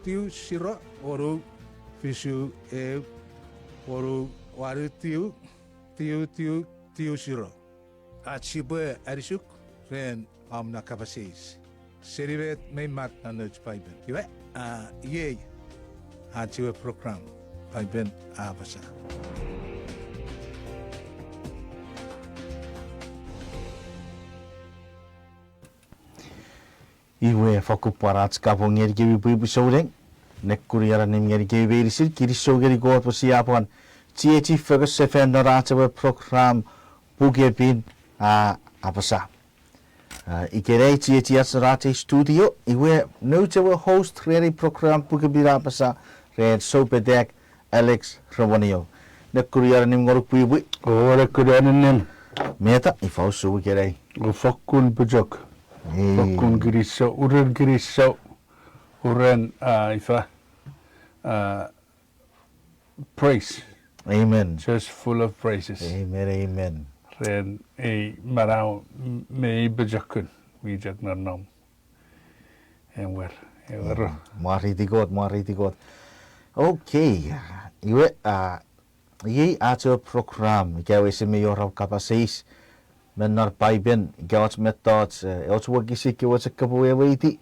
tiu shiro oru fishu oru waru tiu shiro. Sipwe arishuk ren na kapasis. Serivet may mat na nudge paiben. Iwe? Ye. Tiwe program paiben basa. Iwe whakuparats ka po ngeri kewi puipu saureng. Nekkuri ara nem ngeri kewi beirisir. Kiri saugeri goat po siyapuan. Tieti whakas sefen no ratawe program pugepin apasa. Ikerei tieti ats rate studio. Iwe noutawe host reri program pugepin apasa. Red sopedek Alex Rawanio. Nekkuri ara nem ngoruk puipu. Nekkuri ara nem. Meta ifau suwe kerei. Fakkun pujok. Fakkun giriso, uren giriso, uren praise. Amen. Just full of praises. Amen, amen. Ren marau me bejakun, wijak narnom. En wer. Mariti God. Okay. Iwe ye ato program ikaw isi me yorab kapasis. Mennar paiben gawats methods elts wagisi ke wats kabuwe waiti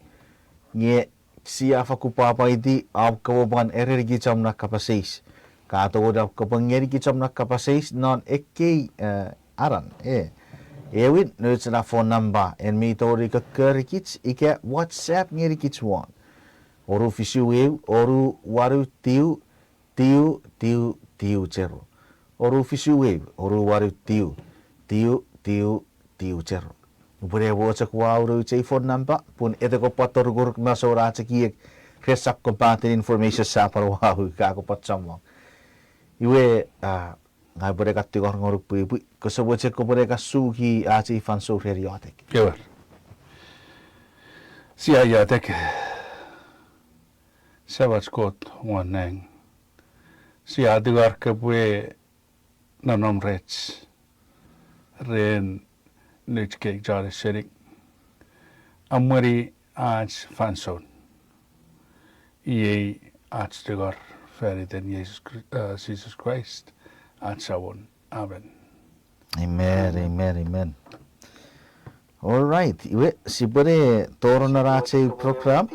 nge sia fakupapa iti ab kawaban erigi chamna kapasis ka to woda kapangeri ki chamna kapasis non ekki aran ewit nuts na phone number en mi tori ka kerikits ike WhatsApp ngeri kits one oru fishu oru waru tiu zero oru fishu oru waru tiu cero. Upure wotsak wauru cei phone number pun ete ko pator guruk masora cekiek resak ko patin information sa parwahu ka ko patsamong. Iwe ngai bore katti kor ngoruk pui ko saboche ko bore ka sugi aci fan so heriotek. Kewer. Sia yatek. Sabat kot waneng. Sia digar ke pue nanom rets. Ren nuch cake jar sitting. Amwari आज fanson. Ye आज digar färdigt den Jesus Christ आज savon. Amen. Amen. All right. Iwe sibere torona race program.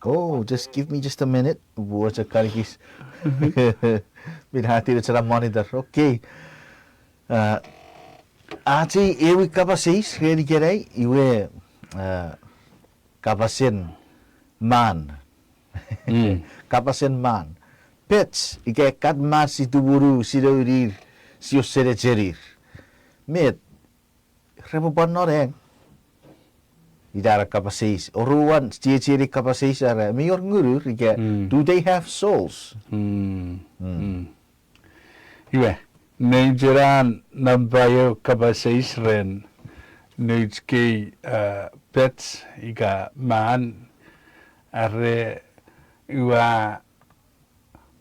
Oh, just give me just a minute. Watch a karikis. Binhati na sa monitor. Okay. Ati ewi kapasis ready kerei iwe kapasin man. Kapasin man. Pets ike kat mas ituburu sidorir siyo serecherir. Met repopan noreng. Idara kapasis. Oruan ciri kapasis are mayor nguru ike. Do they have souls? Iwe, Nigerian nambayo kapasis ren nujki pets ika man are iwa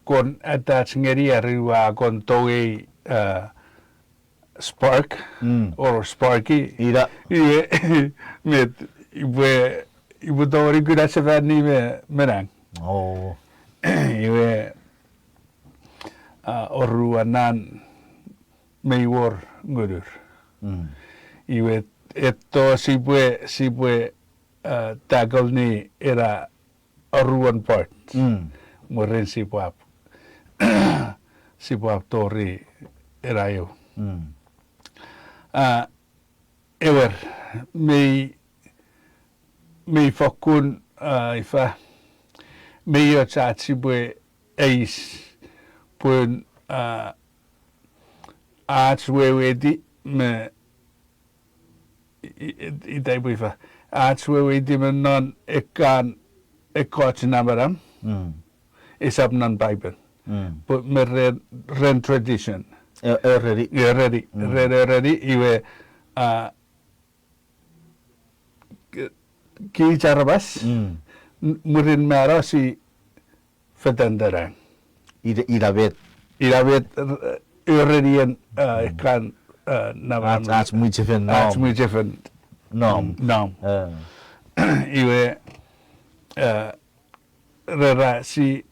kon attach ngeri are iwa kon toge spark or sparky Ida. Iwe met iwe tori kuda sevani menang. Oh. Iwe oruanan mayor ngudur. Iwe eto sipwe tackle ni era oruan part. Moren sipwap tori era yo. Ewer me fakun ifa me yo chat sipwe eis pun arts wedi me idai bifa arts wedi me non ekan ekot namaram isab non bible but me ren tradition Ready. ready iwe ki charabas murin mara si fetandarang Irabet Irradian kan That's muy different. That's muy different. Nom. iwe rera si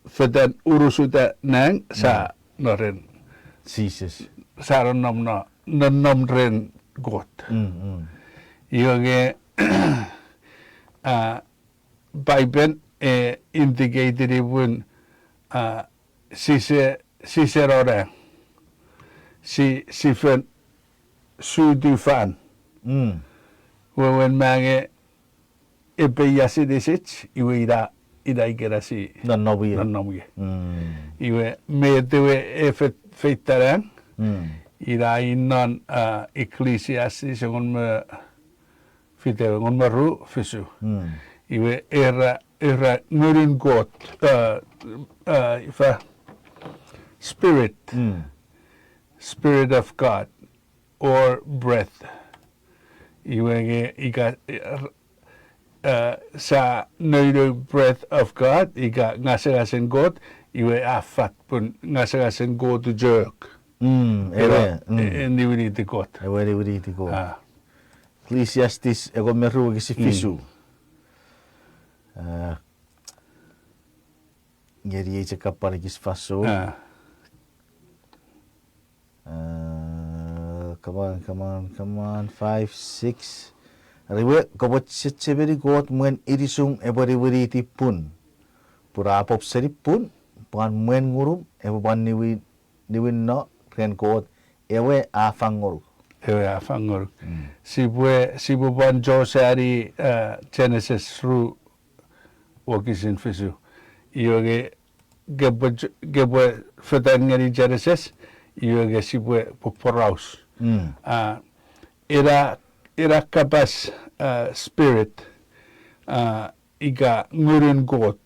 fedan urusuta nang sa noren Sises. sa nom ren got iwe Baiben indicated ibun siserore si fen su du fan when mange ebe yasidisich iwe ida ikera si Nannobuye. iwe me dewe feitaran ida innan ecclesiastes ngon me fitewe ngon maru fisu iwe era ngurin got ifa spirit of God or breath iwe iga sa neuneu breath of God iga ngasagasen God iwe afat pun ngasagasen God to jerk Ewe. niwini ti God Ewe di go. Ecclesiastes ego meru gisi fisu. Ngeri e kapar gis faso. Come on. 5, 6. Riwe kabot setseberi got muen irisung ebori ti pun. Pura pop seri pun. Puan muen ngurum ban niwin no ren got ewe afanguru. Sipwe ban Josari Genesis through wakisin fisu. Iyoge gebwe fetan ngeri Genesis iyoge sipwe poporaus. Era kapas spirit iga ngurin got.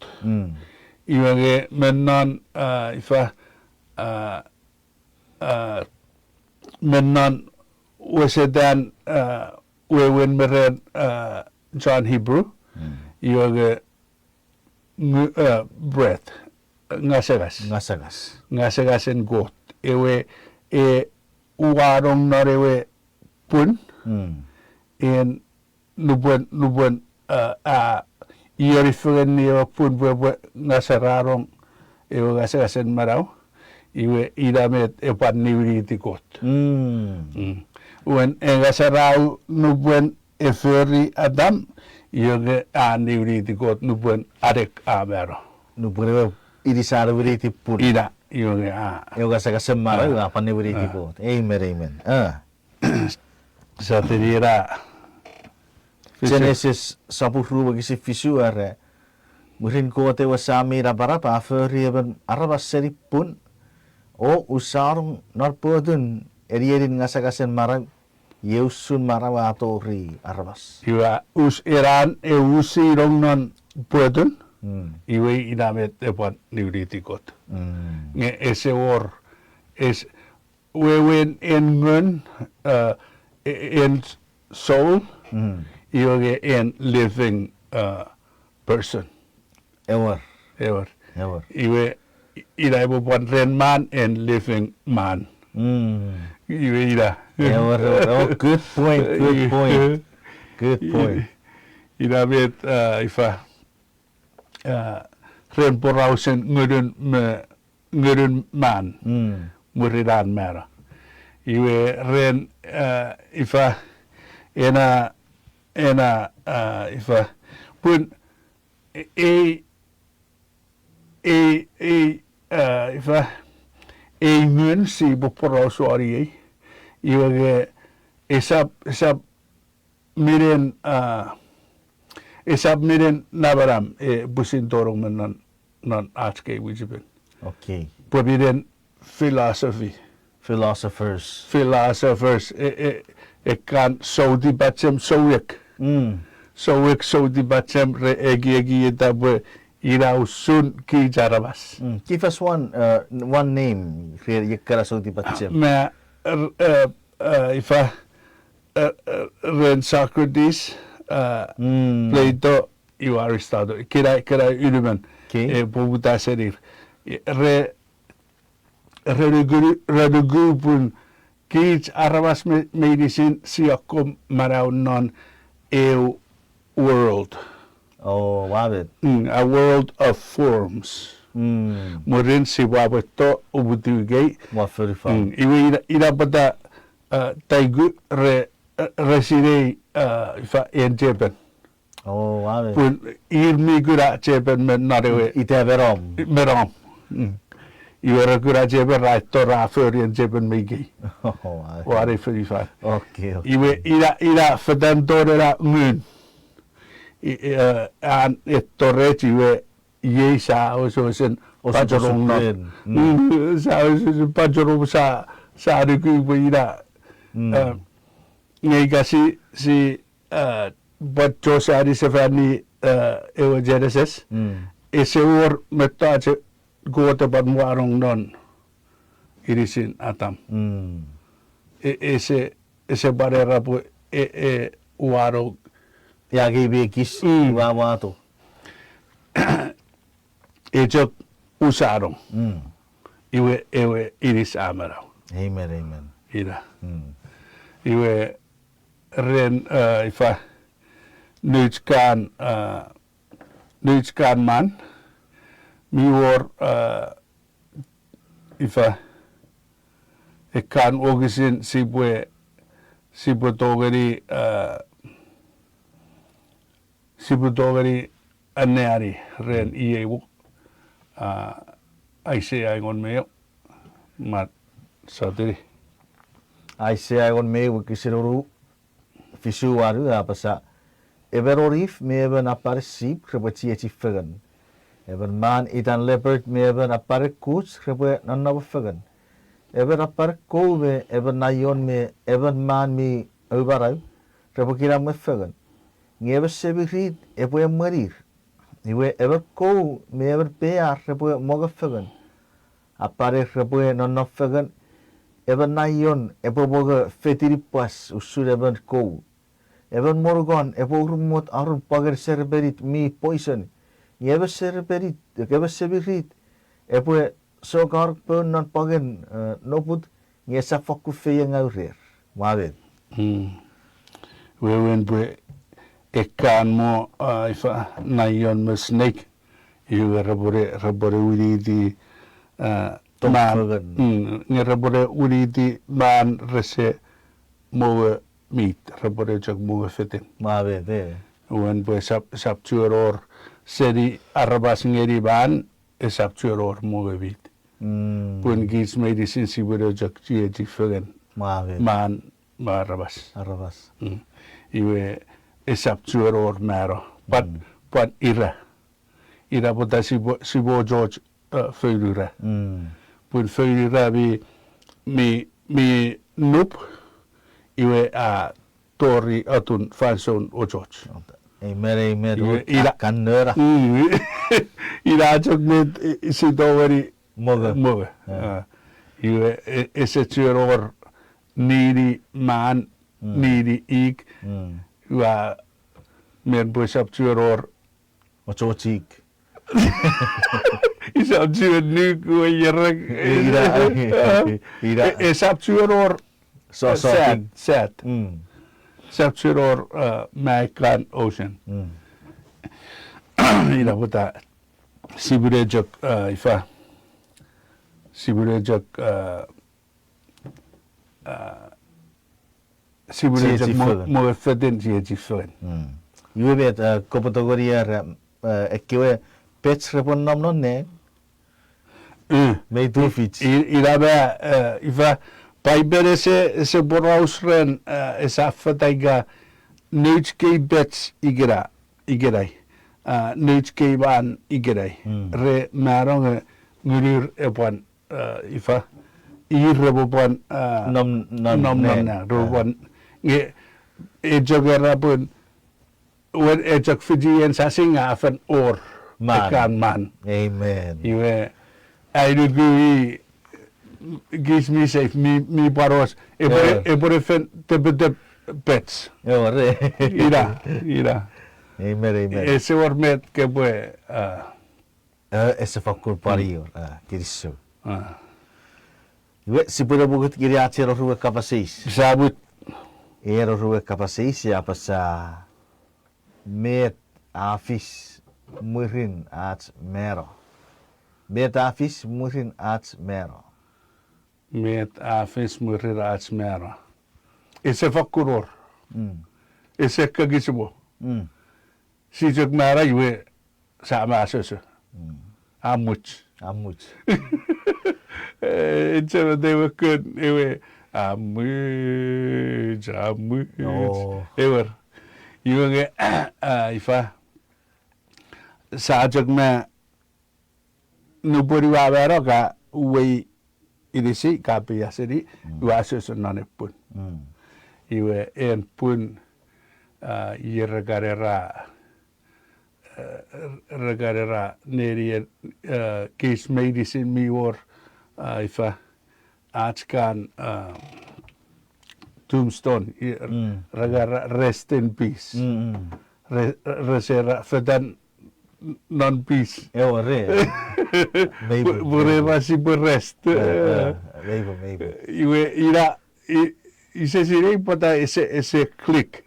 Iyoge menan ifa menan wesedan wewen meren John Hebrew iyoge breath ngasagasen got ewe uwarong narewe pun en nubuen iorifugen niwa pun bwe ngasararong ewe ngasagasen marau iwe idamet epan niwiti got wen engasarau nubuen eferi adam iyoge niwiti got nubuen arek amero Nubure irisara wiriti pun. ida iyoge Yoga saka semara yoga pani wiriti got. Amen. sa tira Genesis 10 bagi fisu are. Murin ko te wasami rabarapa aferi ben araba seri pun. O usarong narpodun erierin ngasagasen marang yeusun marawa atori arabas. iwa iran usirong non podun iwe inamet epan niwiti got nge ese war es wewen en in soul iyoge en living person Ewer. iwe ida ibu pan ren man and living man iwe ida Ewer. Oh, good point. ida bet ifa ren porausen ngurun man muridan mera iwe ren ifa ena ifa pun ifa ngun si boporausuari iwe esap miren nabaram busin torong man non atske wijiben Okay. Pabiden philosophers kan saudi bacem sowek saudi bacem re egi tabwe irausun ki jarabas Give us one name. Yekara so di batchem. ma ifa ren Socrates Plato you Aristotle kira uluman bubuta serir redugupun kich arabas medicine siakom marau non a world. Oh, wabit. A world of forms. Morin si wabato ubutugay. Wa furifam. Iwi ira bata taigu resire ifa en Japan. Oh, wabit. Pun irmi gura Japan men narewe Ite berom. merom. Iwara gura Japan right to rafer en Japan megi. Oh, wabit. Ware furifa. Okay. Iwe ira fadan torera ngun. An ettoreti iwe ye sa osen pajorong no. Sa osen pajorong sa riku iwe ira. Ngay kasi si Botto sari sefani ewa Genesis. Ese or metta che gota ban warong non irisin atam. Ese barera po warong Yagi be kis wa to. ejok usarong. Iwe iris amaraw. Amen, amen. Ira. Iwe ren ifa nutskan man miwor ifa ekan ogisin sipwe siputogari aneari ren iewu aise aingon meo mat satiri I say I want me wikisiru fisu waru apasa everorif me even apare sheep krepati echi fagan ever man itan leopard me even apare kuch krepe nanna fagan ever apare kowe ever nayon me ever man me overau krepakira me fagan ngever sebirit epo marir iwe ever ko me ever bear krepe moga fagan apare krepe nanna fagan ever nayon epo boga fetiripas usur ever ko ever morgon epo rumot arun pagar serberit mi poison ever serberit ever sebirit epo sogar pun non pagen noput ngesa fakku fe ngaurer mavet we wen bre ekan mo ifa nayon me snake you rabore uri di rabore uri di man rese mo meat rabore jak mo fete mavet wen bre sap tueror seri arabas ngeri ban sap tueror mo meat pun gis medicine si bre jak ji fegen mavet man marabas arabas iwe esap tueror maro pat ira bota si bo George feurura pun feurura mi nup iwe a tori atun fanson o George amen ira kannera ira jok net si doveri moga iwe ese tueror niri man niri ik wa men bosap tueror ochochik isap tuer nu ko yerek ira isap tueror set sap tueror American Ocean ira bota siburejok ifa siburejok mo feden ji fen you bet kategoria ekewe pets repon nom non ne me tu fit ira ba ifa paibere se boraus ren esa fataiga nuchke bets igerai nuchke ban igerai re marong ngurur epon ifa irrebopan nom na roban nge ejogera pun wen ejok Fijian sasinga afen or kan man amen iwe aidu gives me safe mi paros ebore fen te pets ore ira amen ese ormet que bue ese fakkur pario kiriso iwe sipura bugut kiri atero ruwe kapasis sabut ero ruwe kapasis ya pasa met afis murin at mero. Met afis murin at mero. Met afis murir atsmera. Ese fakuror. Ese kagisibo. Si jog mara yue sama asoso. Amuch. Amuch. It's they were good. Ewe amuch. Oh. Ewer. Yung ifa sa jog ma nuburi wa bero ka uwe idisi kapi asiri wa asoso nanepun. Iwe en pun regarera neri case medicine mi or ifa atskan tombstone regara rest in peace resera fedan non peace Ewa re. bure masih berest Maybe. iwe ira ise sire pata ese click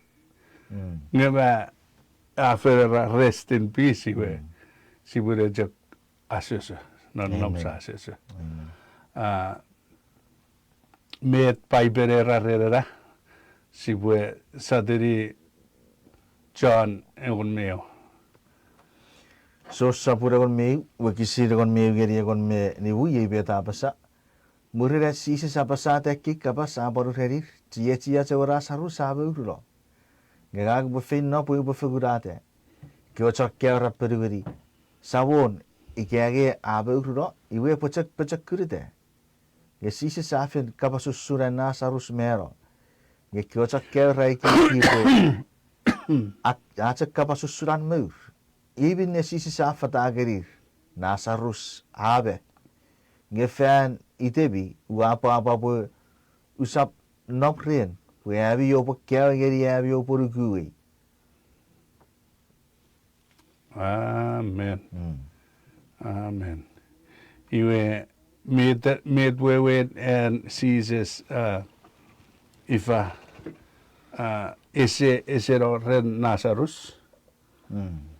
ngema after rest in peace iwe si bude jak asese non nom sa asese met paiberera rera si bue sadiri John egon meo So sapura kon meu, wakisir kon meu geri kon me ni wu ye beta pasa. Murira Sises apasa tekki kapas abaru herir. Cia cewara saru sabe uro. Gagag bu fin no bu figurate. Kyo chakke ora perugeri. Sawon ikage abe uro iwe pacak kurite. Ge Sises afin kapasu surana sarus mero. Ge kyo chakke ora ikage acak kapasu suran meur. Ibin ne Sises afata agerir. Nasarus abe. Ngefan itebi apa bu usap nopren we abi yo pokya geri abi yo porugui. Amen. Amen. Iwe midwewe and Sises ifa ese ren Nasarus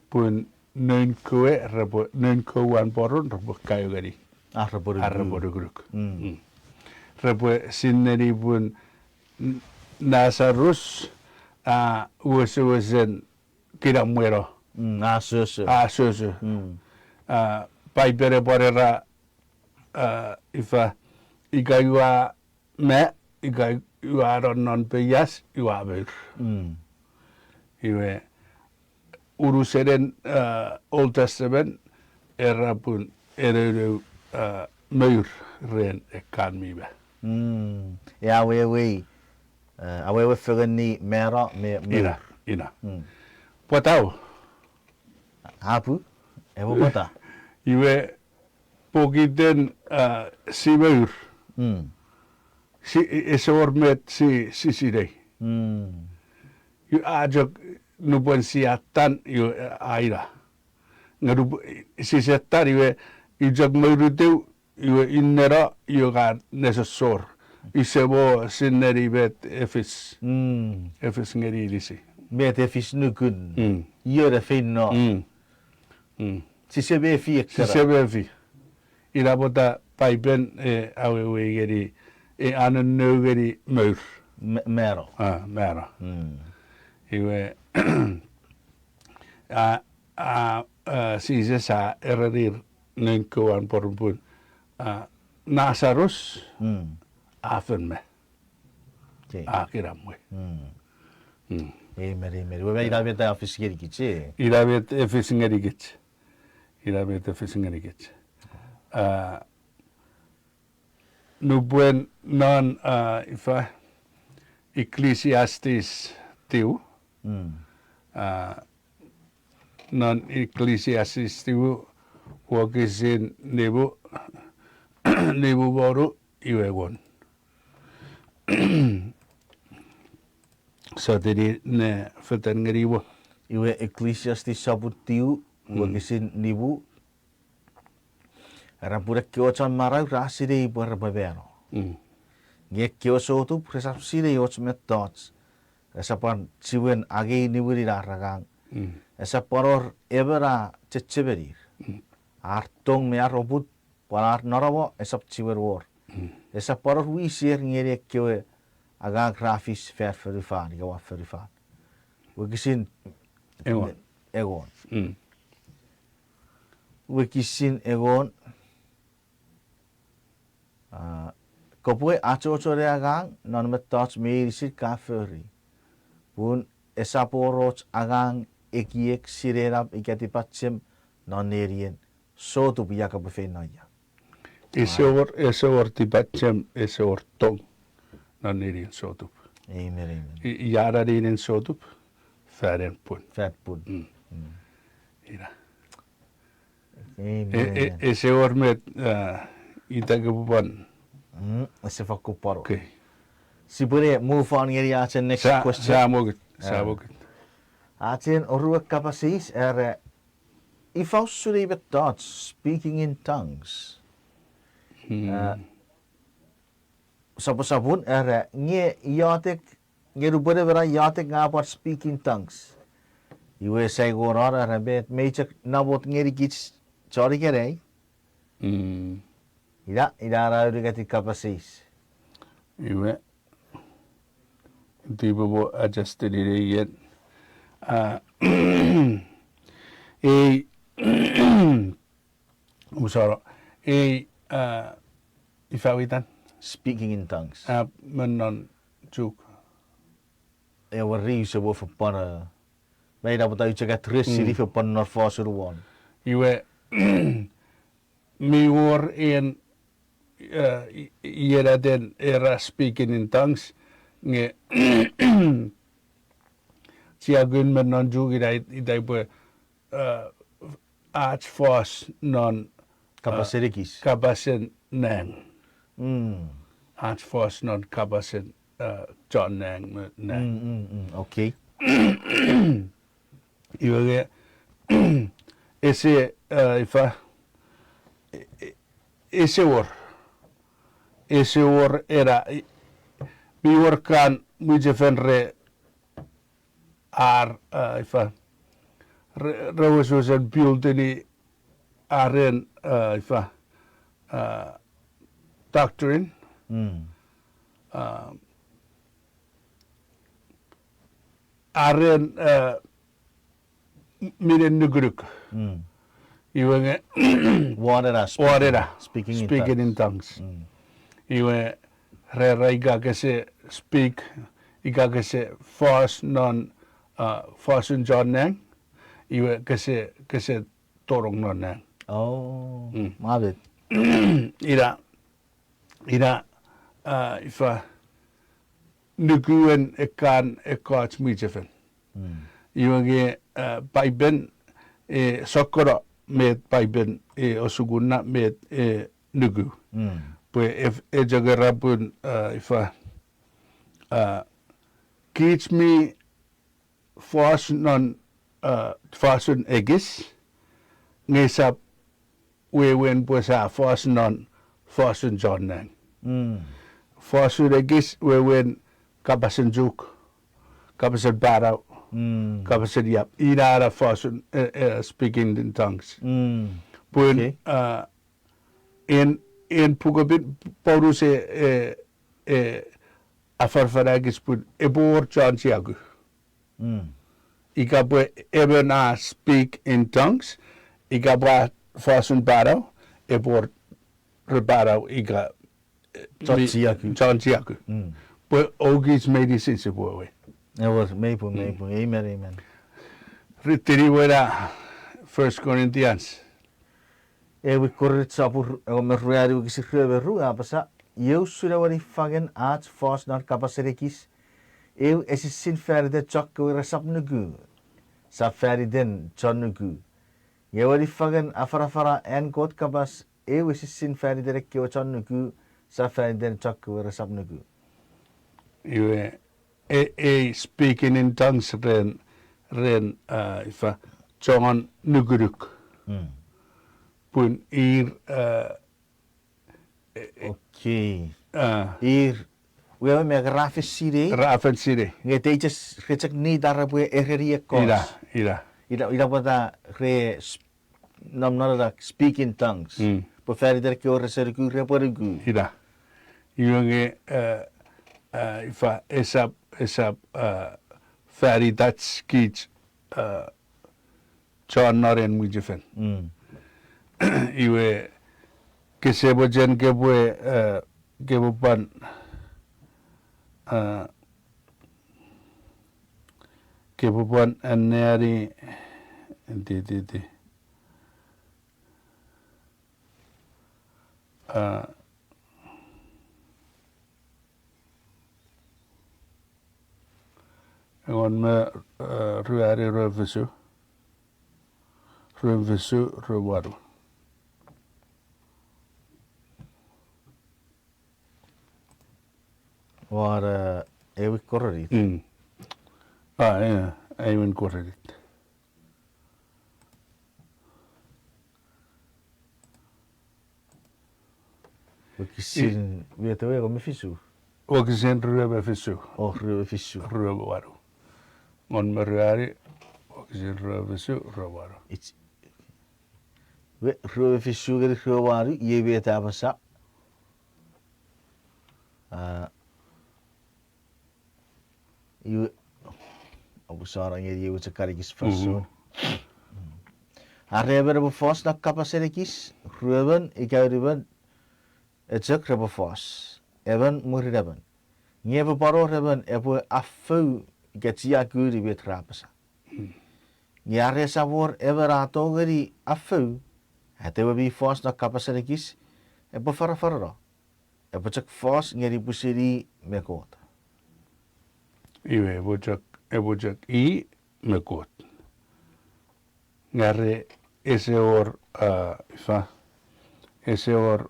pun neuneu wan porun rebo kayu gari. Arraboruguruk. Rebo sineri pun Nasarus usen kirang muero. Asus. Paipere porera ifa igayua me igayua non peyas iwa ber. Iwe uruseren Old Testament era pun ereu meur ren ekan mi ba. Ya we fegani mera me Ina. Potau apu ewo pata. iwe pokiten si meur. Si esor met si sirei. Yu ajak nubuan siatan yu aira. Ngadu si setar iwe ijak meuruteu iwe innera yu kan nesesor. Isebo sinneri bet efis. Efis ngeri lisi. Bet efis nukun. Yore finno. Si sebe fi ekara. Si sebe fi. Ira bota paipen awewe geri neuneu geri meur. Mero. Mero. Iwe Sises ererir neuneuan porpun Nasarus afen me akiram we. Meri. We ira bet office geri kiche. Ira bet efis ngeri gich. Nubuen non ifa Ecclesiastes tiu. Non Ecclesiastes tiu wakisin nebu boru iwegon. So tadi ne fetan ngeriwo. Iwe Ecclesiastes sabutiu wakisin nibu. Rapura kiocha marau rasire ibu bavero. Nge kioso tu presap sire yoch met dots. Sapan ciwen age niburi ragang. Esa poror ebera ceceberir. Artong me arobut parar narawa esap ciwer war. Esa poror wisir ngeri ekewe aga grafis verifan, gawa verifan. Wikisin egon. Wikisin egon. Kopwe acho agang non metats merisit kaferi. Pun esa poroch agang ekiek sirerap ikati pacem non nerien. So tu biya ka buffet noya. Esor tipacem esor tong non nerien sotup. Amen. Yara dinen sotup färden pun. Fat pun. Ira. Amen. Esor met itagabuban. Ese fakku paro. Okay. Sipwe move on ngeri achen next question. Samoget. Achen oruak kapasis if I should be taught speaking in tongues. Sabun nge yatek ngerubere vera yatek ngapar speaking tongues. Iwe say go rara bet major nabot ngeri kich chori kere. Ida ra urigati kapasis. Iwe. Tibo adjusted it yet. Musara. Ifawitan. Speaking in tongues. Menon juk. Ewa riso bo for panna. May dapat tayo check at risk sili for panna fasur one. Iwe. Mi war in yera den era speaking in tongues. Nge siagun menon juk idai bo arch force non Kapaserikis. kabasen nang. Arch force non kabasen John nang nang. Okay. Iwage ese ifa ese war era mi war kan muje fenre ar ifa rewosusen buildini aren ifa doctrine aren miren nugruk iwenge Warera. speaking in tongues iwe rera igagese speak igagese fast non fast John nang iwe kese torong non nang Oh, mabit. ira ifa nuguen ekach mijefen iwage baiben sokora met baiben osuguna met nugu pues ejagarabun ifa kich mi fasun egis ngesap wewen pues fasun John nang fasun egis wewen kabasen juk kabasen barau kabasen yap inara fasun speaking in tongues pun en pugabit paulus afarfaragis pun ebor John siagu ikabwe ebena speak in tongues ikabwa fasun barau ebor rebarau ika John siagu pues ogis medicine se puede It was maple. Amen. ritiri wera 1 Corinthians We correct sapur merruari kisi reveru apa sa eu sudah wari fagen at fast nar kapaserekis eu sin feride chok resap nugu sa feriden chonugu eu wari fagen afara en kot kapas eu sin feride rekyo chonugu sa feriden chok resap nugu iwe speaking in tongues ren ifa chongan nuguruk pun okay ir we me grafe sire Rafen sire. nge teaches recek ni darabwe ereri kos ira pada re nam nara speak in tongues po feri der ke ore ser ku re por ku Ira. Iwange ifa esap fairy Dutch kich John Noren Mujifen. Iwe kesebo jen kebwe pan kebupan aneri di ngon me ruari ruvisu ruwaru war ewe korrit ja, even korrit Kisin vet du om fisu? Och sen röverfisu. Fisu. Rövaru. Mon merari och sen röverfisu rövaru. Fisu geri rövaru ye vet apa sa? You abu sarang ye uca karikis faso. Arreber bu fos nak kapaserekis röven ikariban Ejek reba fos, even muri reban. Nyeva baro reban ebo afu getia guri bet rapasa. Nyare sabor ever ato geri afu, hate bi fos na kapaserekis ebo farafara. Ebo cek fos ngeri busiri mekot. Iwe ebo cek I mekot. Ngare ese or ese or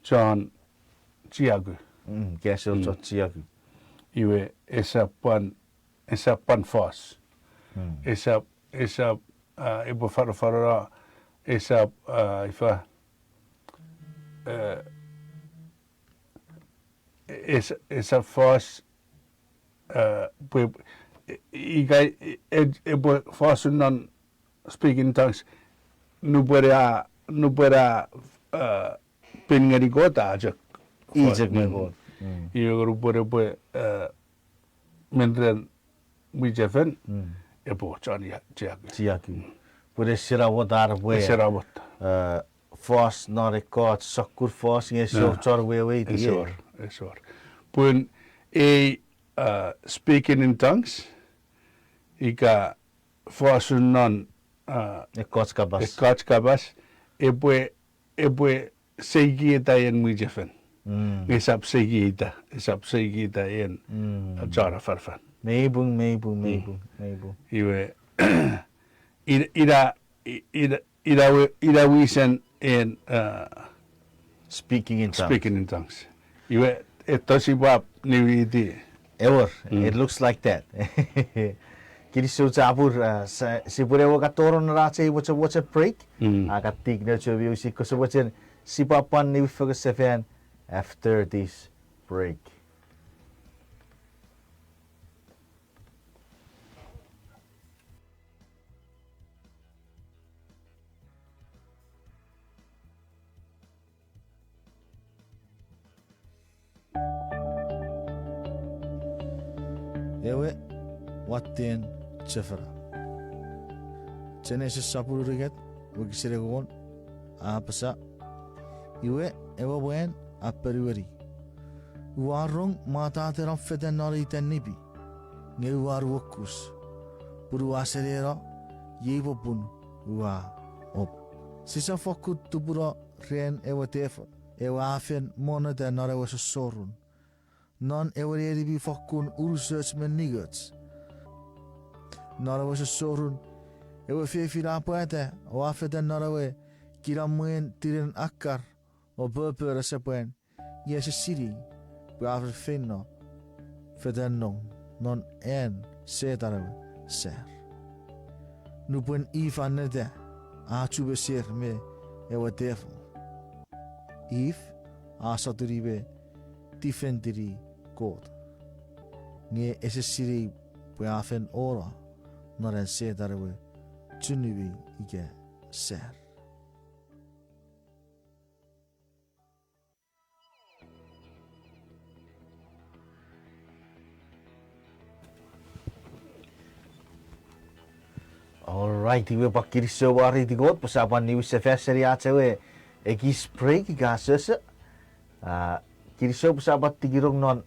John Chiagu. Gesel tot Chiagu. Iwe esa pan fos. Esa ibo farafara esa ifa esa fos ibo fos non speaking tongues nu pueda pengari kota aja Ijek mekot. Iyo rupo mendren wijefen ebo Johnny Chiagu. Pure sirawat arwe. Serawat Fos na rekord sakkur fos nge so chor we esor pun speaking in tongues ika fosun non Ekots kabas epwe segieta en wijefen esap segieta en jara farfan Meibung. iwe ira wisen en Speaking in tongues iwe etosi bab niwiti Ever. It looks like that. Kini so cabur si pure wo katoron race watch a break. Akatik na chobi usi ko so watch si papan ni focus seven after this break. Ewe watten chefra. Genesis sapuru riget wagisire gon apasa. Iwe ewa wen aperiweri. Warung mata teram feden nari tenibi. Nge war wokus. Puru aserera yewo pun wa op. Sisa fokut tupura ren ewa tefa. Ewa afen mona den nare was sorun. Non ewareri bi fokkun urusets men nigets. Nara was sorun. Ewa fefi rapoete o afeten narawe kiramuen tiren akkar o bupura sepuen. Yes city. Braver finno. Fedennon non en setarawe ser. Nupuen ifa nede. Achube ser me ewa defo. If asaturibe tifendiri god. Nge esesiri puafen ora naren sedarwe tuniwi ige ser. Alright, iwe pakiri sewari di god pasapan ni wisefeseri atewe egi spray ki gasese. Kiri sew pasapat tigirong non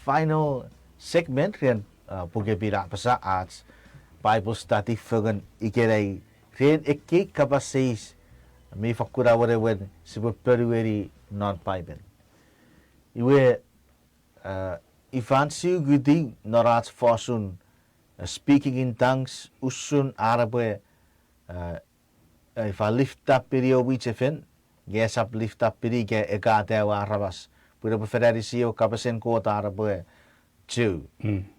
final segment rian puge bira pasa arts Bible study fagan ikerei rian ekki kapasis mi fakura wale wen sibu perueri non Bible. Iwe ifansiu gudi norats fosun speaking in tongues usun arabe if I lift up video wichefen yes up lift up piri ge egate wa arabas pura preferari sio kapasen ko arabe chu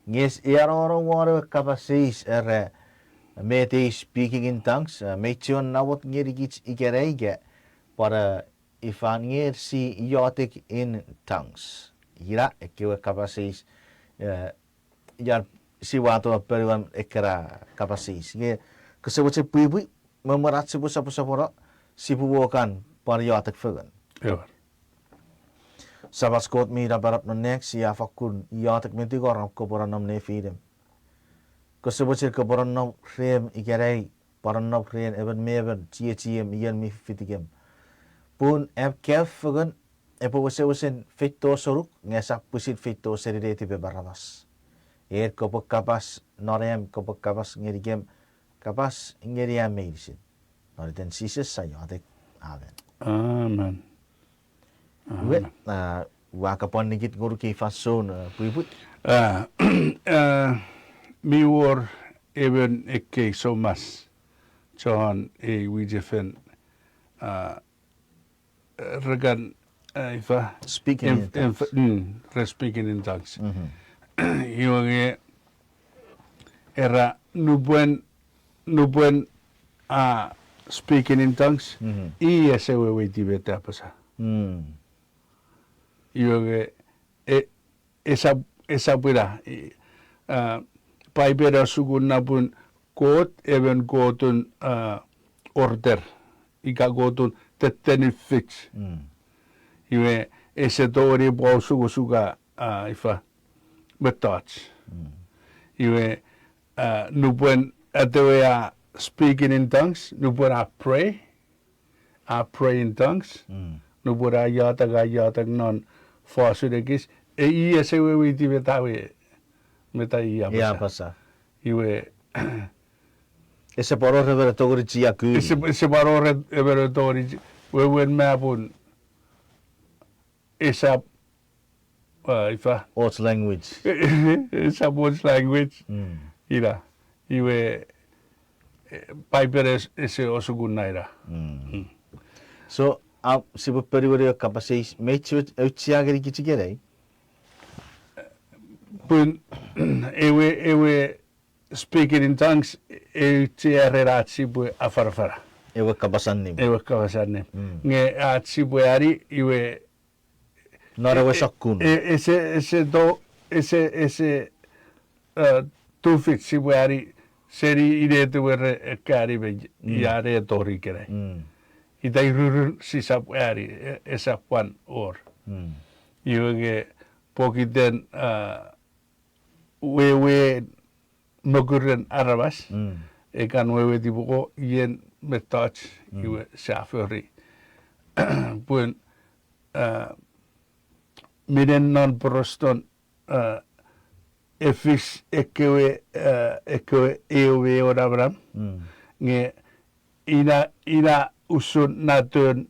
yes eroro waro kapasis er mete speaking in tongues metion nawot ngeri kich igerege para if I nger si yotic in tongues ira ekewe kapasis yar si wato peruan ekra kapasis nge kesebuce pui memerat sebu sapora sibu wokan pariotek fegan. Ja. Sabas kot mi da barap no next ya fakun yotek menti goram ko poranam ne fidem. Kesebuce ko poranam rem igerei poranam rem even meven iem yen mi fitigem. Pun kef fegan epo wesen fito soruk ngesak pusit fito serideti be baramas. Kopok kapas norem kopok kapas ngerigem kapas ngeriam medicine. Noriten Sises saya atek aven. Amen. We wakapon nigit nguru ki fason puibut. Mi war even ikke so mas John wijefen regan ifa Speaking in tongues. speaking in tongues. Iwange era nubuen speaking in tongues esewe witi apasa iwange esa pira paipera sugun napun kot even gotun order ika gotun teteni fix iwe ese tori bo suga ifa betouch. Iwe nubuen atewe speaking in tongues, nubuen pray in tongues, nubuen yatag non fasudekis, esewe witi meta iya pasa. Iwe Ese paro reveratori chiaku. ese paro reveratori wewen mapun esa ifa What's language? Someone's language. Ira. Iwe Piper ese osugunaira. So sibu periwere kapasis mechu uchiageri kichigere. Pun ewe speaking in tongues utiareratsi bu afarfara. Ewe kapasanim. Nge atsi ari iwe Norewe sakun. Ese tufit sibuari seri ide tuwere karibe yare tori kere. Itai rurun si sabuari esa pwan or. Iwege pokiten wewe nokuren arabas. Ekan wewe tibuko yen metach iwe shaferi. Pun miden non proston efis ekewe ewe orabram nge ina usun natun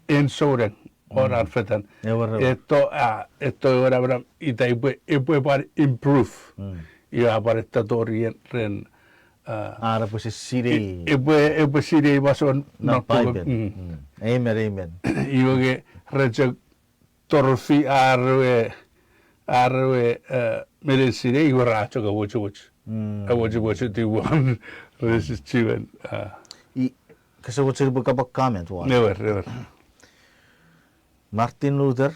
ensoren orar fetan eto orabram ita ipe par improve ia par estatori ren Ara pues siri. ipe siri bason Not Bible. Amen. Iwege rejek torfi arwe meren sire iwa racho ka wocho ti wan resis chiven I kasi wocho buka comment wa. never Martin Luther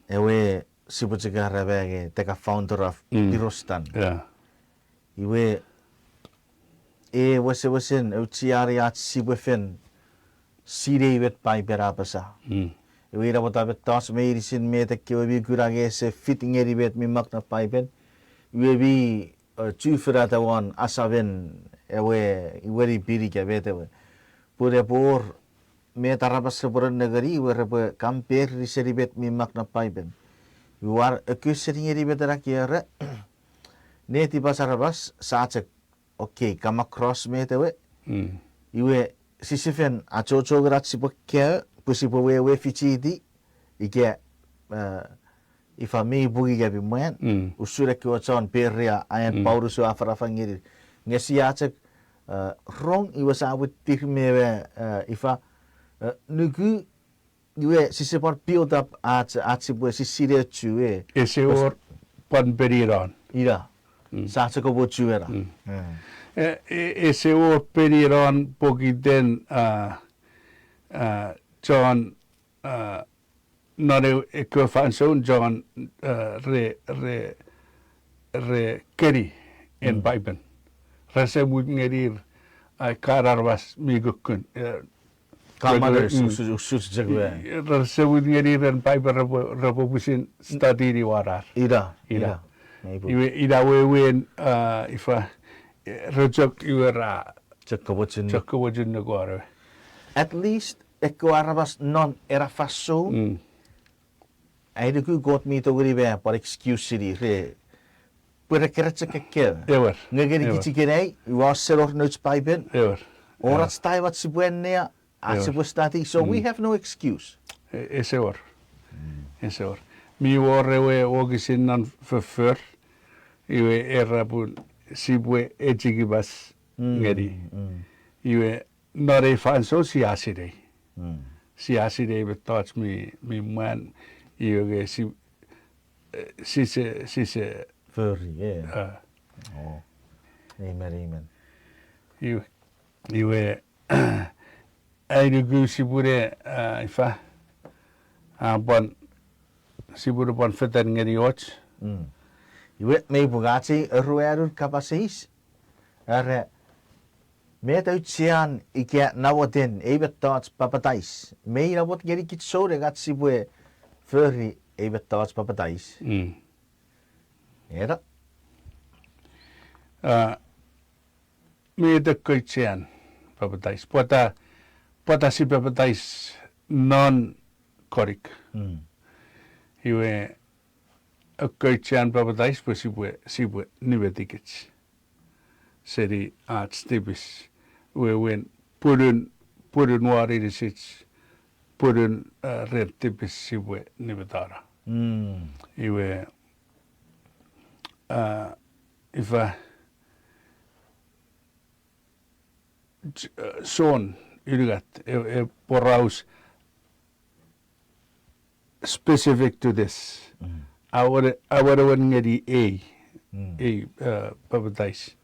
ewe sipuchika rebege teka founder of Pirostan iwe wesen uchiari at sibufen sire wet pai berapasa iwe rabota betos meirisin mete kewe kurage se fitting eri wet mi makna pai ben iwe bi chufrata wan asaven ewe iweri biri ke bete pure por meta rabas seburan negeri iwe rebe kamper riseri bet mi makna pai ben Iwar akusering eri betara kiara neti pasarabas saacek okay kama cross metewe iwe sisifen achocho grat sipokya pusipo we fichidi ike ifa mi bugi gabi mwen usure ki ochon peria ayan paurusu afarafangiri ngesi acek rong iwa sawit tirmewe ifa nugu iwe sisipor build up at sipwe sisire chue ese or pan periron ira sa ko bo chuera ese or periron pokiten John nare ekwefanson John re keri en Bible resebut ngerir kararwas migukun Kamar usus jagwe resebut ngerir en Bible rapopusin study di warar ira ida wewen ifa rojok iwera chakobochin negore at least ekwarabas non era faso ai de ku got mi to gribe por excuse city re pura keratsa kekke ever ngegeri kichikenai was selor notes pipen ever ora stai wat sibwenne stati so we have no excuse ese or mi worrewe ogisin nan för iwe erapun sipwe echigibas ngeri iwe nare fanso siaside betats mi man iwe sise furry amen iwe aidu sipure ifa bon sipure bon fetan ngeri och iwe me bugati ruerur kapasis are meta utsian ike nawoten ebetats papatais me rabot geri kitsore gat sipwe furry ebetats papatais era me de koitsian papatais pota si papatais non korik iwe koitsian papatais pues sipwe nibetikits seri tipis wen purun waririsits purun red tipis sipwe nibetara iwe ifa son iligat poraus specific to this awara wan ngeri papatais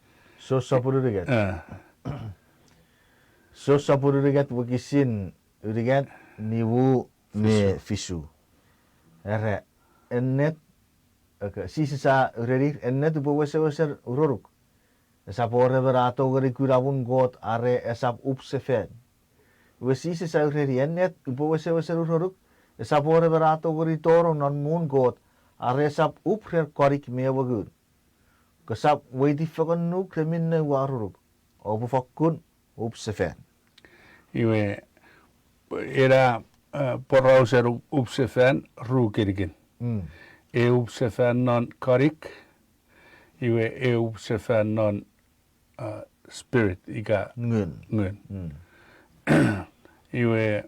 so sapuru rigat wakisin rigat niwu me fisu era ennet sisa rerir ennet upawaser uroruk sapore berato gari kurawun got are esap upsefen wesisi sa rerir ennet upawaser uroruk sapore berato gari toro non mun got are esap uprer korik mewagur kasap wedi fakan nu kreminne waruruk obu fakun upsefen iwe era porauser upsefen rukirgin upsefen non korik iwe upsefen non spirit iga ngun iwe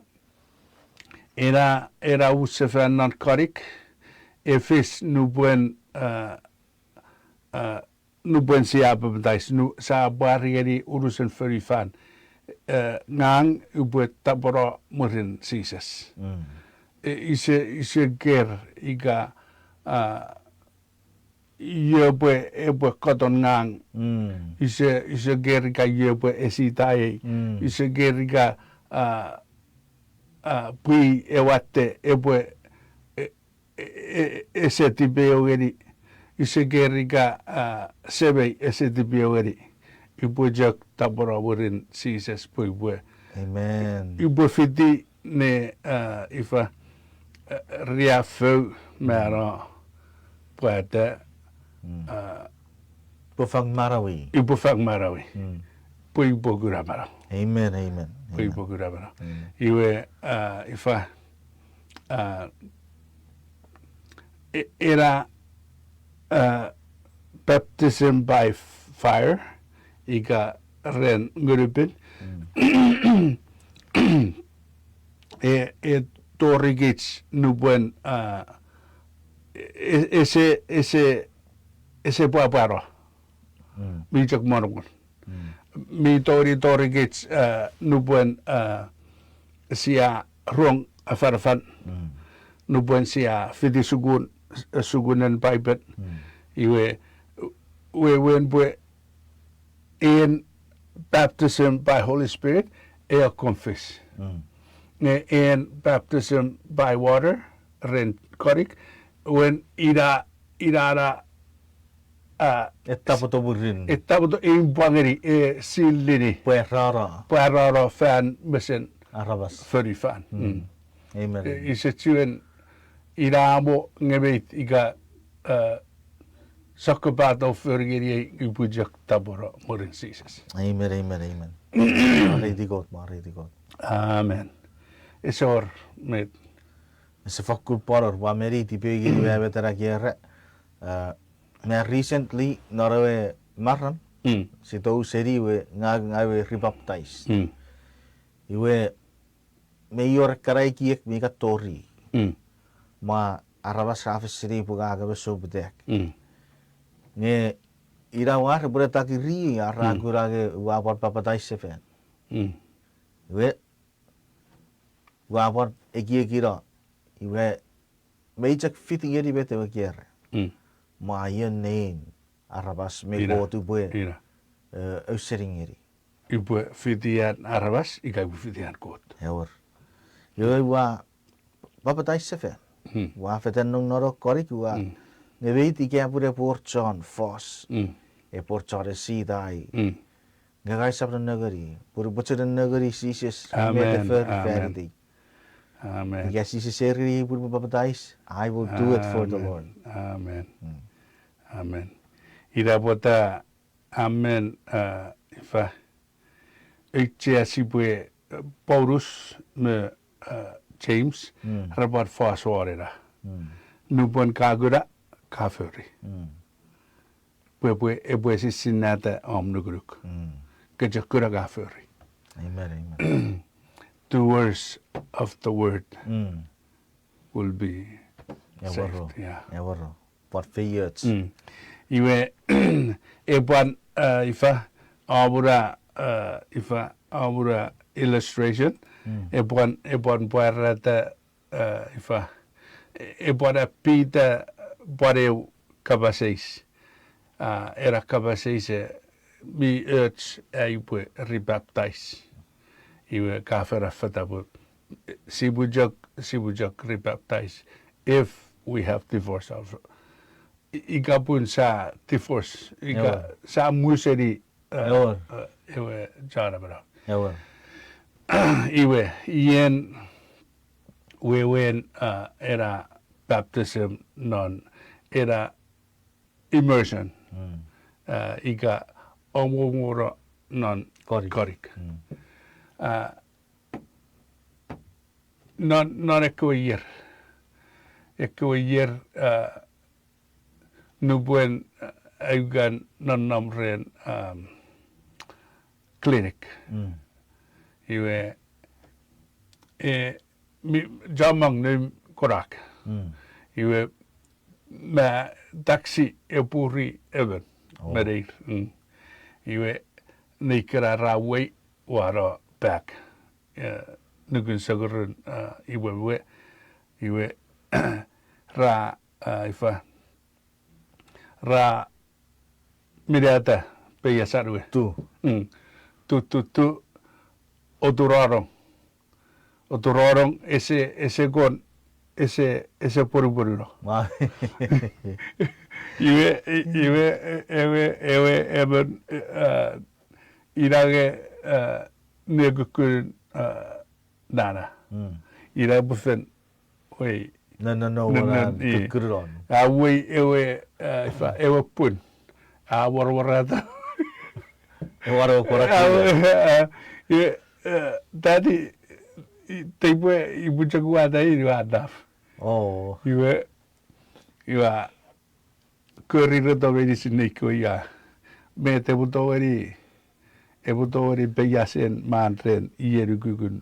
era upsefen non korik efis nu buen siapa betais nu sa barrieri urusan ferifan ngang ubuat taboro murin Sises ise ger iga yebe koton ngang ise ger iga yebe esitai ise ger iga pui ewatte ebwe ese tipeongeri isegeriga sebe ese tipeongeri ibujak tabora wurin Sises pui Amen. ibwe fiti ne ifa riafeu mera puada Bufang marawi. ibufang marawi pui bogura mara Amen, amen. pui bogura mara iwe ifa era baptism by fire iga ren ngurupin e torigits nubuen ese puaparo mi jak morgon mi torigits nubuen sia rong afarfan nubuen sia fidi sugunan paibet iwe wen bue in baptism by Holy Spirit e confess in baptism by water ren korik when ira Etapoto burin. etabuto in bangeri e silini puerara fan mesen Arabas. furry fan Amen. isetuen iramo ngebeit iga sakkapato furgeri ibujak tabora morin Sises. Amen, amen, amen. Maridi God. Amen. Isor met Se fakul poror wa meri tipegi we betara kere. Me recently narawe maran si tou seri we ngawe rebaptize. Iwe mayor karai kiek mi ka tori. Ma arabas rafis seri puga ga beso bedek. Nge ira war berita kiri ara gurage wapor baptize sefen. Iwe wapor ekie kira iwe meijak fiti yeri bete wa kiere. Ma yen nein arabas me Ira. go tu bue ira ausering yeri. ibu fitian arabas iga ibu fitian kot. Hewar. Yo wa baptize sefen. Wa feten nung noro korik wa neveit ike pure porchon fos. E porchore sidai. Ngagai sabna nagari. Pure butcher nagari Sises Amen, metafer amen. verdi. Amen. Yes, Sises seri pure baptize. I will do it for the Lord. Amen. Amen. Ira bota amen ifa ikche sipwe Paulus me James rabat faswarera. Nubon kagura kafuri. Pwe ebwe sinata omnugruk. Kajakura kafuri. Amen, amen. Doers of the word will be Yawaro. saved. Yeah. Yawaro. What fiyats. Iwe ebwan ifa abura illustration ebwan buarata ifa ebwan apita buareu kabaseis era kabaseis mi urge aiwe rebaptize iwe kafera fatabu sibujak rebaptize if we have divorce also. Iga pun sa divorce iga sa museri iwe jara bra Yawar. iwe yen we wen era baptism non era immersion iga omongoro non korik non ekewe yer nubuen ayugan non namren clinic iwe jamang nem korak iwe ma taxi epuri even merir iwe nikra rawe wara back nugun sagurun iwe ra ifa ra mirata peyasarwe Tu. tu oturaro Otororong ese gon ese puru no. Ma. Ewe irage negukun nana. Ira bufen wei No, wala kukuron. wei ewe pun warata. Waro korak. Tadi tipwe ibu jagoan tadi ada. Oh. Iwa kerja tu beri sini ko ya. Mete butori beyasen mantren iyeru gugun.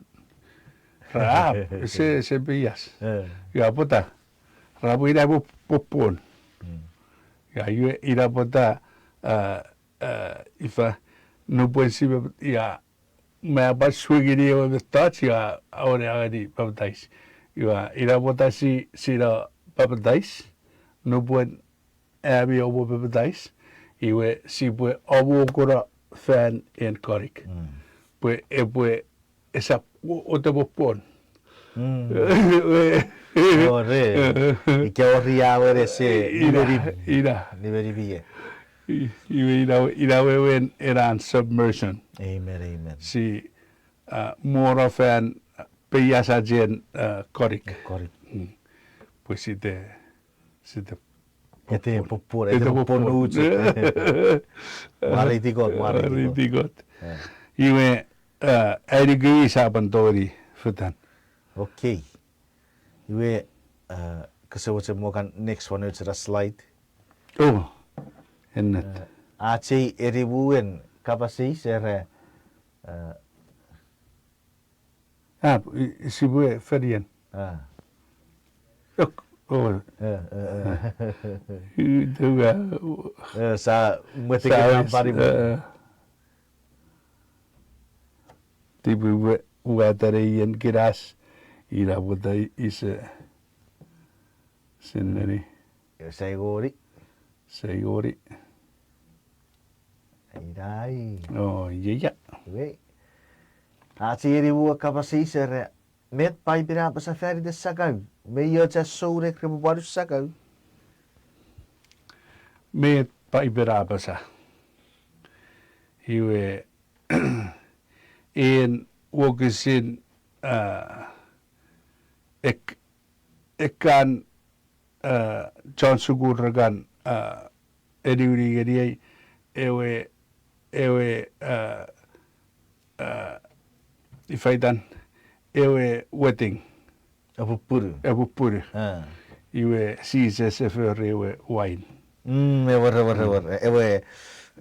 Rap se beyas. Ya pota. Rabu ira popon. Ya ira pota ifa no puede ser ya me apa swigiri o touch ya ahora agadi baptize. Ya ira pota si la baptize no puede abi obo baptize. Iwe sipwe obo kora fan en korik. Pues esa otra popon. Ore. Ike oria ore se liberi bie. Ira wewen eran submersion. Amen. Si more of an peyasa jen korik. Pues si te Ete popor uce. Maritigot. Iwe erigi saban tori futan. Okay. Iwe kasi mo kan next one uce slide. Oh. Ennet. Ace eribuin kapasi sere sipwe ferien. Oh. Juga. Sa metikan pari. Tipu uatarian kiras ira butai ise seneri. Seguri. Irai. Oh, iya. We. Ace eribu kapasi sere met pai pira pasa feri de sakau. Me yo cha soure krebu baru sakau. Me pai berabasa. Iwe en wogesin ekan John Suguragan ediuri geriai ewe ifaitan ewe wedding. Apupuru. Iwe Sises ewe wine.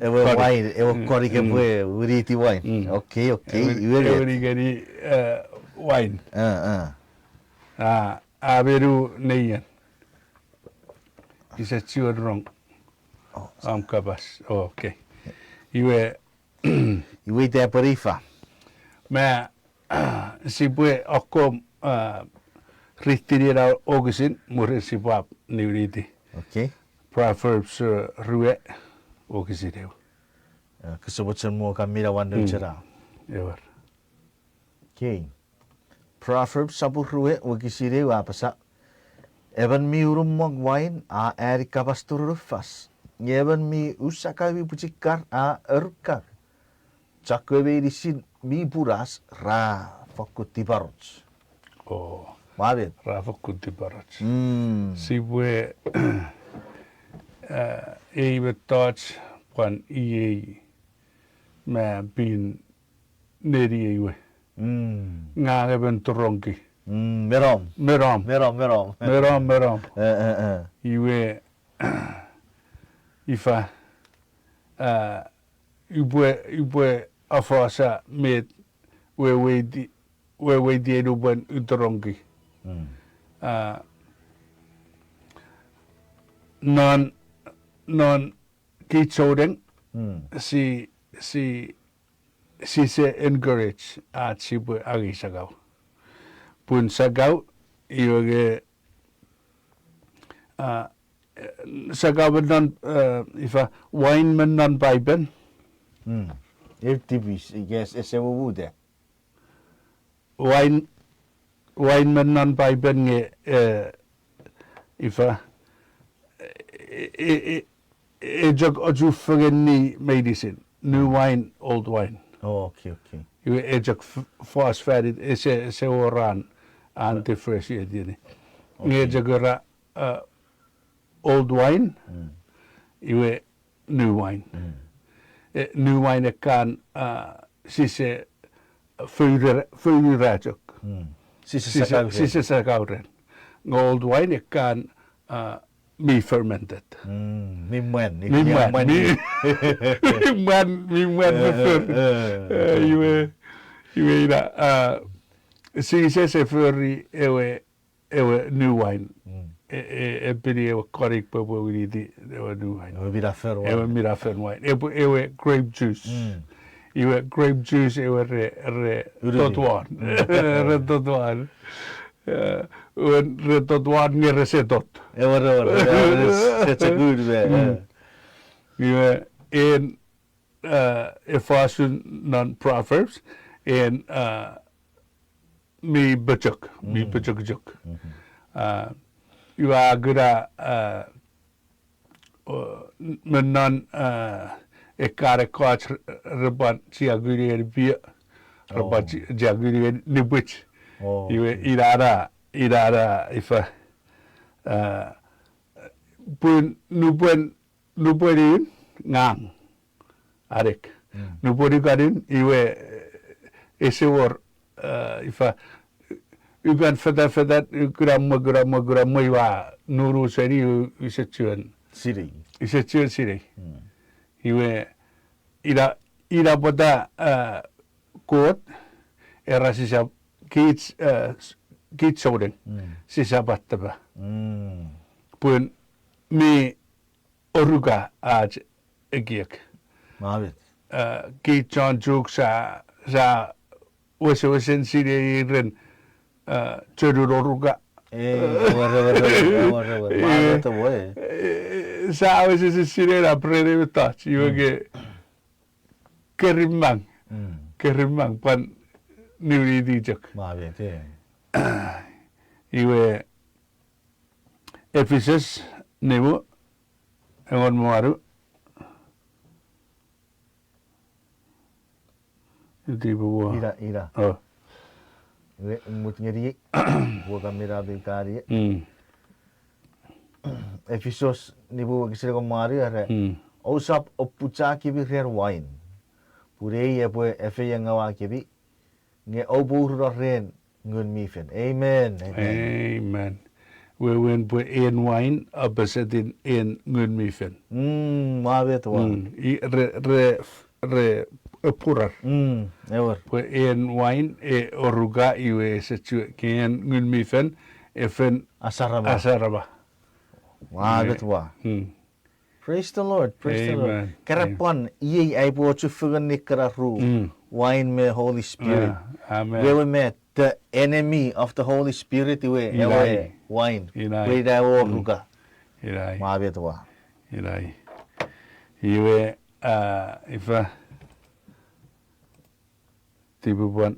Ewe wine, ewe kori ke pue uriti wine. Okay. Ewe geri wine. Aberu neien. Isa chiorong. Kabas. Okay. Iwe te parifa. Me sipwe okom Rittirira ogisin murisipap niuriti. Okay. Proverbs ruwe ogisireu. Kesebutkan mo kamera wandu cerah. Ewer. Okay. Proverbs 10 ruwe ogisireu apa sa? Evan mi urumog wine a erika pasturufas. Evan mi usakawi pucikar a erkar. Cakwe disin mi puras ra fakuti barots. Oh. Mabit. Rafa kunti barach. Sipwe ewe touch pwan me bin neri ewe. Nga eben toronki. Merom. Iwe ifa ubwe afasa met we di eruban utoronki. Non kichodeng si se encourage at sipwe agi sagaw. Pun sagaw iwage sagaw non ifa wine man non paipen. Tipis, yes, ese wude. Wine wine men non Bible nge ifa jog oju ni medicine new wine old wine Okay. iwe jog phosphate se oran anti-fresh nge jogera old wine iwe new wine new wine kan sise fyrajok sise sakauren old wine kan me fermented Mimwen iwe ira Sises furry ewe new wine bili ewe korik babo wili ewe new wine ewe mirafer wine ewe grape juice iwe grape juice ewe re totwan re totwan nge resetot Such a good way. iwe in effasun non proverbs in mi bachuk juk iwa gura menan ekare coach reban siaguri bi reban siaguri nibwich iwe irara ifa pun nubuen ngang arek nubuen garin iwe esewor ifa ugan feda gram iwa nuru seri isechuan siri iwe ira boda kot era sisa kich soden sisa battaba pun mi oruga aj egiek Mavit. kich on juk sa wesen siri ren Cerur oruga. Sa wesen siri la prere betach. Iwe ke kerimang pan niuri dijak. Mavit. Iwe Ephesus nebu engon maru. Itu ibu. Ira. Oh. Mutngeri buka mirabi kari Ephesus nibu kisire ko mari are osap opucha ki bi rer wine pure ye po efe ngawa ki bi nge obur ren ngun mifen amen we wen po en wine opposite in ngun mifen mabet wa re purar ever po en wine oruga iwe sechu ken ngun mifen efen asaraba mabet wa praise the Lord Amen. Karapon ye ai po chu fugan ni kararu wine me Holy Spirit amen we met the enemy of the Holy Spirit we wine we da oruga irai mabet wa irai iwe ifa tibu buan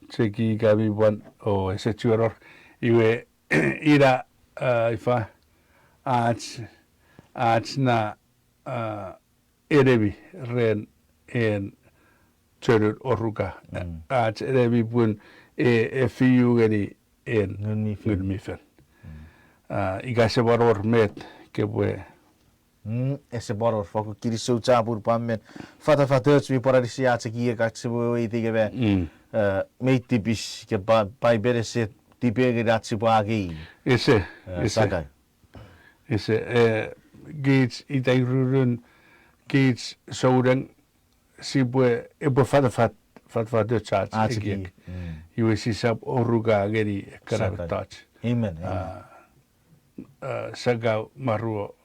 seki gabi buan ese chueror iwe ira ifa ach na erebi ren en chueror oruga ach erebi bun fiu gani en ngunmifen igase baror met ke bue ese boror foko kiri so chapur pammen fata vi por si a tsiki ka tsibo iti ke be me tipis ke bai bere se tipe ke datsi pagi ese gates itai rurun gates souden sipwe ebo fata de chat Atsiki. iwe sisap oruga geri karabatach Amen. Sagau maruo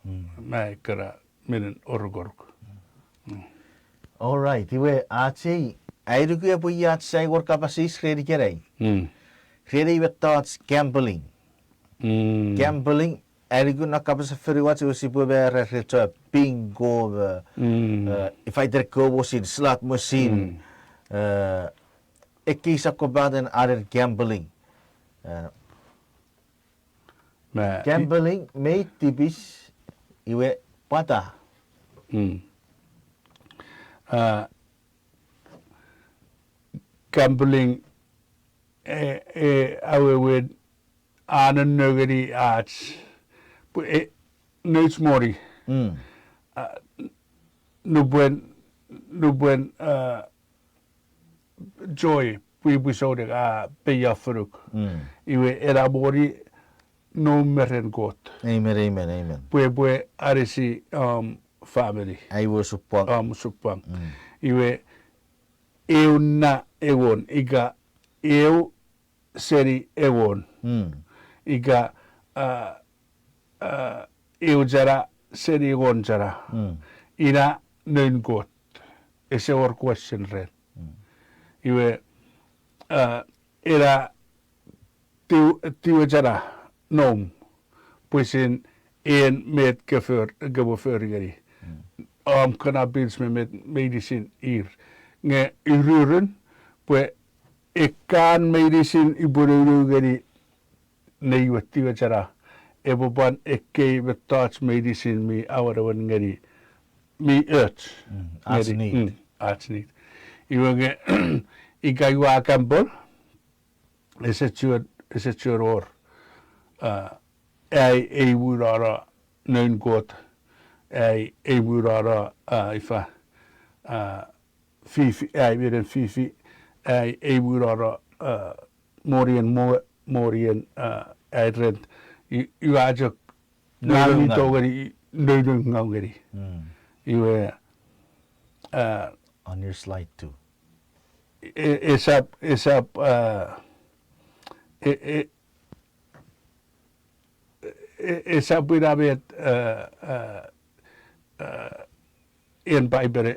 mai kara minen orugoruk. All right. Iwe ati airuku ya po yat sai gor kapasis redi kerei. Redi iwe thoughts gambling. Gambling airuku na kapas feriwat usi po be re bingo if I der go was in slot machine Ekisa ko ba den arer gambling. Gambling may tipis iwe pata. Gambling awe with anan nuggery arts. Neus mori. Nubwen joy pui peya furuk. Iwe era mori no meren got. Amen. Pue arisi family. Aiwo supwang. Supwang. Iwe eu na ewon iga eu seri ewon. Iga eu jara seri ewon jara. Ina neun got. Ese or question red. Iwe era tiu jara nom. Pues in met gebeføringeri. Cannabis met medicin hier. Nge ururen, pues kan medicin iburugeri neiwatiwa jara. Eboban ekewe touch medicin mi awara ngeri. Mi urge. Arts need. Arts need. Iwe nge igaiwa Gamble. Ese chur or. Ei wurara neun got. Ei wurara ifa. Fifi, weer een fifi. Ei wurara morien uitrent. U ajak nani togeri neun ngangeri. You on your slide too. Is up is up with a bit in Bible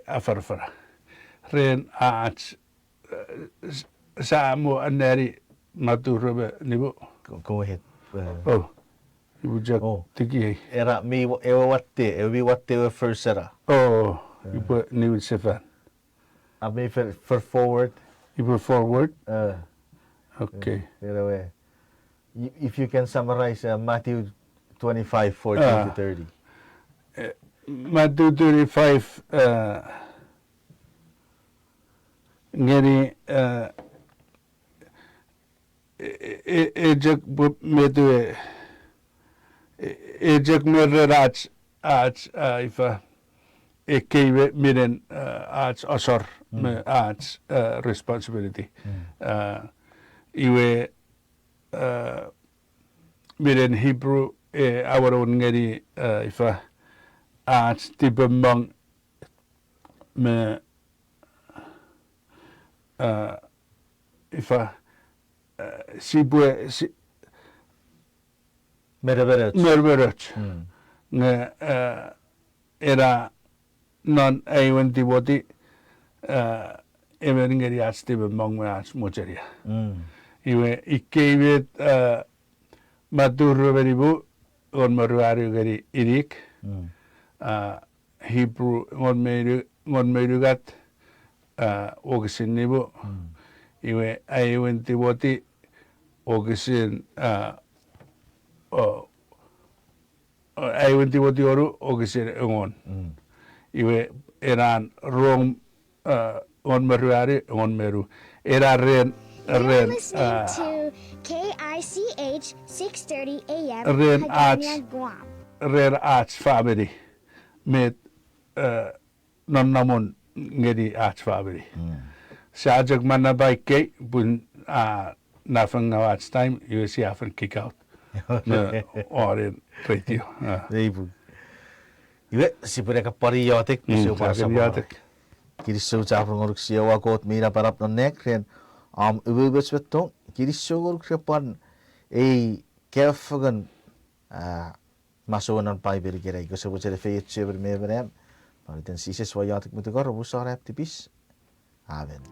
afarfara. Ren arts Samo aneri maturube nibu. Go ahead. Oh. You just tiki. Era mi ewa watte first era. Oh. You put new seven. I mean for forward. You put forward. Okay. If you can summarize Matthew 25, 14 to 30. Matthew 25, ngeni ejak medu ejak merrach ifa ekewe miren asor me responsibility iwe miren Hebrew our own ngeri ifa tipemong me ifa sipwe merberach nge era non A20 emerengeri tipemong me mochenia iwe ekewe matur beribu on maruari geri irik Hebrew on merugat ogisin nibu iwe A20 ogisin A20 oru ogisin ngon iwe eran rong on maruari on meru era ren listening to KICH 6:30 a.m. Ren Hagania, Guam. Rare Arts family med non-namon ngedi arts family. Sa ajak mana baik ke bun nafang na arts time you see often kick out. Or in radio. Ibu. Iwe sipure ka patriotic Patriotic. Kiri so chapro ngoruk siawa kot mira parap no nek ren iwe betong kiri so ngoruk sepan kefagan masuk nan pai beri kira ikut sebut jadi feit seber meberem. Lalu dan Sises wayatik mutukar busar tipis. Amen.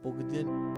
Pugdin